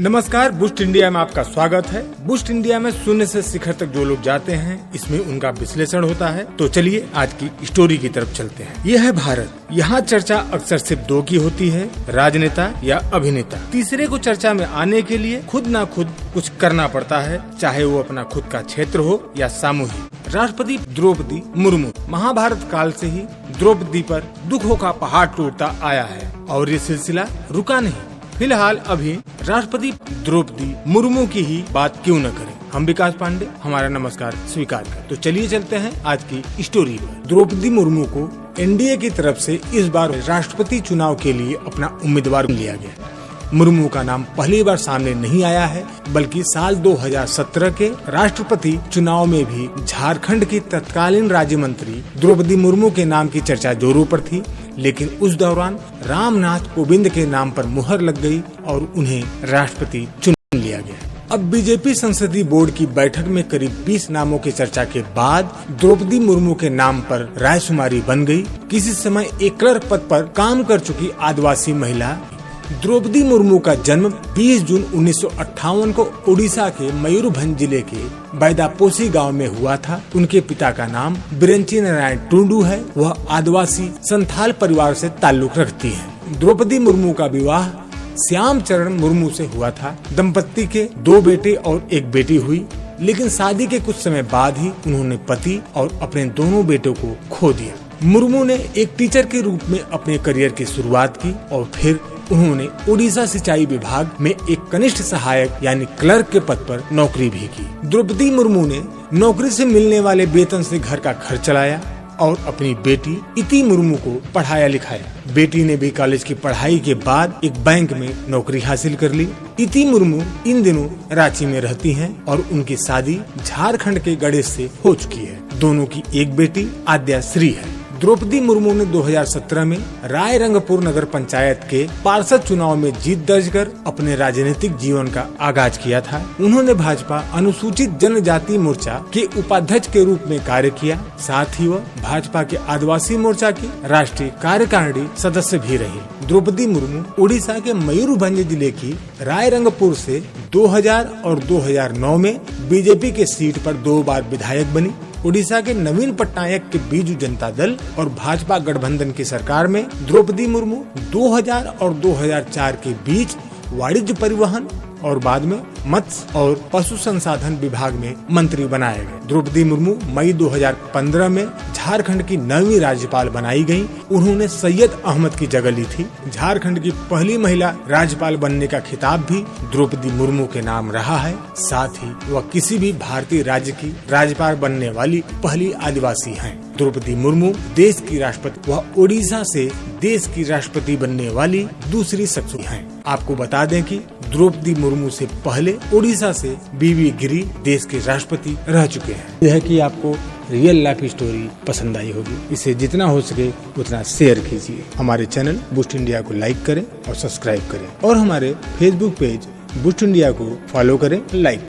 नमस्कार, boost India में आपका स्वागत है। बूस्ट इंडिया में शून्य से शिखर तक जो लोग जाते हैं, इसमें उनका विश्लेषण होता है। तो चलिए आज की स्टोरी की तरफ चलते हैं। यह है भारत। यहाँ चर्चा अक्सर सिर्फ दो की होती है, राजनेता या अभिनेता। तीसरे को चर्चा में आने के लिए खुद ना खुद कुछ करना पड़ता है, चाहे वो अपना खुद का क्षेत्र हो या सामूहिक। राष्ट्रपति द्रौपदी मुर्मू। महाभारत काल से ही द्रौपदी पर दुखों का पहाड़ टूटता आया है और ये सिलसिला रुका नहीं। फिलहाल अभी राष्ट्रपति द्रौपदी मुर्मू की ही बात क्यों न करें। हम विकास पांडे, हमारा नमस्कार स्वीकार करें। तो चलिए चलते हैं आज की स्टोरी पर। द्रौपदी मुर्मू को एनडीए की तरफ से इस बार राष्ट्रपति चुनाव के लिए अपना उम्मीदवार लिया गया। मुर्मू का नाम पहली बार सामने नहीं आया है, बल्कि साल 2017 के राष्ट्रपति चुनाव में भी झारखंड की तत्कालीन राज्य मंत्री द्रौपदी मुर्मू के नाम की चर्चा जोरों पर थी। लेकिन उस दौरान रामनाथ कोविंद के नाम पर मुहर लग गई और उन्हें राष्ट्रपति चुन लिया गया। अब बीजेपी संसदीय बोर्ड की बैठक में करीब 20 नामों की चर्चा के बाद द्रौपदी मुर्मू के नाम पर रायशुमारी बन गई। किसी समय एक क्लर्क पद पर काम कर चुकी आदिवासी महिला द्रौपदी मुर्मू का जन्म 20 जून 1958 को उड़ीसा के मयूरभंज जिले के बैदापोसी गांव में हुआ था। उनके पिता का नाम बिरंची नारायण टुंडू है। वह आदिवासी संथाल परिवार से ताल्लुक रखती है। द्रौपदी मुर्मू का विवाह श्याम चरण मुर्मू से हुआ था। दंपत्ति के 2 बेटे और 1 बेटी हुई, लेकिन शादी के कुछ समय बाद ही उन्होंने पति और अपने दोनों बेटों को खो दिया। मुर्मू ने एक टीचर के रूप में अपने करियर की शुरुआत की और फिर उन्होंने उड़ीसा सिंचाई विभाग में एक कनिष्ठ सहायक यानी क्लर्क के पद पर नौकरी भी की। द्रौपदी मुर्मू ने नौकरी से मिलने वाले वेतन से घर का खर्च चलाया और अपनी बेटी इति मुर्मू को पढ़ाया लिखाया। बेटी ने भी कॉलेज की पढ़ाई के बाद एक बैंक में नौकरी हासिल कर ली। इति मुर्मू इन दिनों रांची में रहती हैं और उनकी शादी झारखंड के गणेश से हो चुकी है। दोनों की एक बेटी आद्या श्री है। द्रौपदी मुर्मू ने 2017 में रायरंगपुर नगर पंचायत के पार्षद चुनाव में जीत दर्ज कर अपने राजनीतिक जीवन का आगाज किया था। उन्होंने भाजपा अनुसूचित जनजाति मोर्चा के उपाध्यक्ष के रूप में कार्य किया। साथ ही वह भाजपा के आदिवासी मोर्चा की राष्ट्रीय कार्यकारिणी सदस्य भी रही। द्रौपदी मुर्मू उड़ीसा के मयूरभंज जिले की रायरंगपुर से 2000 और 2009 में बीजेपी के सीट पर 2 बार विधायक बनी। उड़ीसा के नवीन पटनायक के बीजू जनता दल और भाजपा गठबंधन की सरकार में द्रौपदी मुर्मू 2000 और 2004 के बीच वाणिज्य परिवहन और बाद में मत्स्य और पशु संसाधन विभाग में मंत्री बनाए गए। द्रौपदी मुर्मू मई 2015 में झारखंड की 9वीं राज्यपाल बनाई गयी। उन्होंने सैयद अहमद की जगह ली थी। झारखंड की पहली महिला राज्यपाल बनने का खिताब भी द्रौपदी मुर्मू के नाम रहा है। साथ ही वह किसी भी भारतीय राज्य की राज्यपाल बनने वाली पहली आदिवासी हैं। द्रौपदी मुर्मू देश की राष्ट्रपति व उड़ीसा से देश की राष्ट्रपति बनने वाली दूसरी शख्स हैं। आपको बता दें कि द्रौपदी मुर्मू से पहले उड़ीसा से बीवी गिरी देश के राष्ट्रपति रह चुके हैं। यह है कि आपको रियल लाइफ स्टोरी पसंद आई होगी। इसे जितना हो सके उतना शेयर कीजिए। हमारे चैनल बूस्ट इंडिया को लाइक करें और सब्सक्राइब करें और हमारे फेसबुक पेज बूस्ट इंडिया को फॉलो करें, लाइक